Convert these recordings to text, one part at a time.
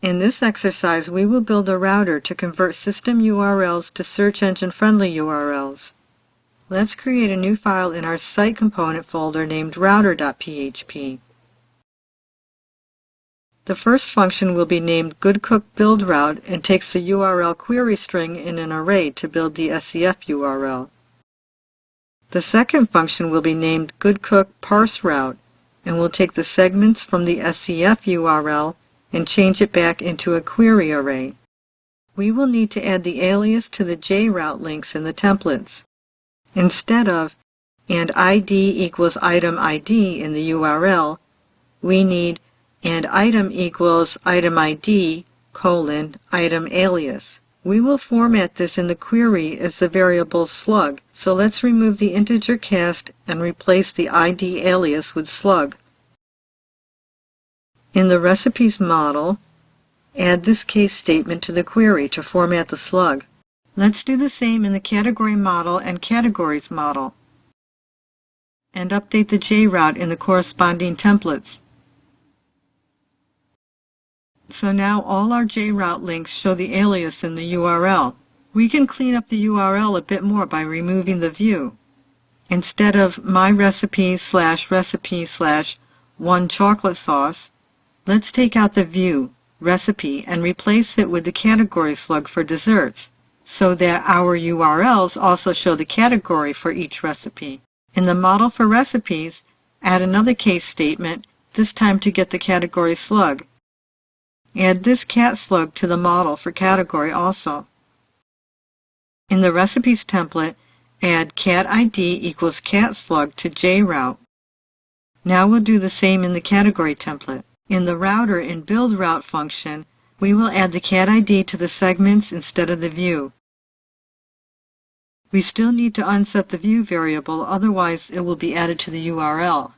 In this exercise, we will build a router to convert system URLs to search engine-friendly URLs. Let's create a new file in our site component folder named router.php. The first function will be named goodcookBuildRoute and takes the URL query string in an array to build the SEF URL. The second function will be named goodcookParseRoute and will take the segments from the SEF URL and change it back into a query array. We will need to add the alias to the JRoute links in the templates. Instead of and ID equals item ID in the URL, we need and item equals item ID, item alias. We will format this in the query as the variable slug, so let's remove the integer cast and replace the ID alias with slug. In the recipes model, add this case statement to the query to format the slug. Let's do the same in the category model and categories model, and update the JRoute in the corresponding templates. So now all our JRoute links show the alias in the URL. We can clean up the URL a bit more by removing the view. Instead of myrecipe/recipe/1chocolate let's take out the view, recipe, and replace it with the category slug for desserts, so that our URLs also show the category for each recipe. In the model for recipes, add another case statement, this time to get the category slug. Add this cat slug to the model for category also. In the recipes template, add cat ID equals cat slug to JRoute. Now we'll do the same in the category template. In the router in build route function, we will add the cat ID to the segments instead of the view. We still need to unset the view variable, otherwise it will be added to the URL.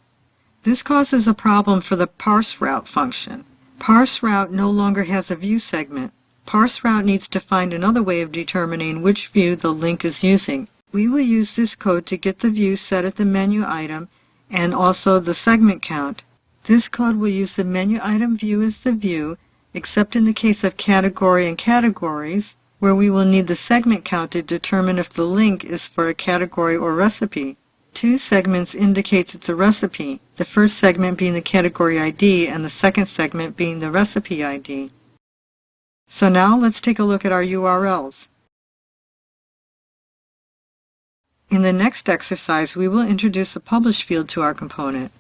This causes a problem for the parseRoute function. ParseRoute no longer has a view segment. ParseRoute needs to find another way of determining which view the link is using. We will use this code to get the view set at the menu item and also the segment count. This code will use the menu item view as the view, except in the case of category and categories, where we will need the segment count to determine if the link is for a category or recipe. 2 segments indicates it's a recipe, the first segment being the category ID and the second segment being the recipe ID. So now let's take a look at our URLs. In the next exercise, we will introduce a publish field to our component.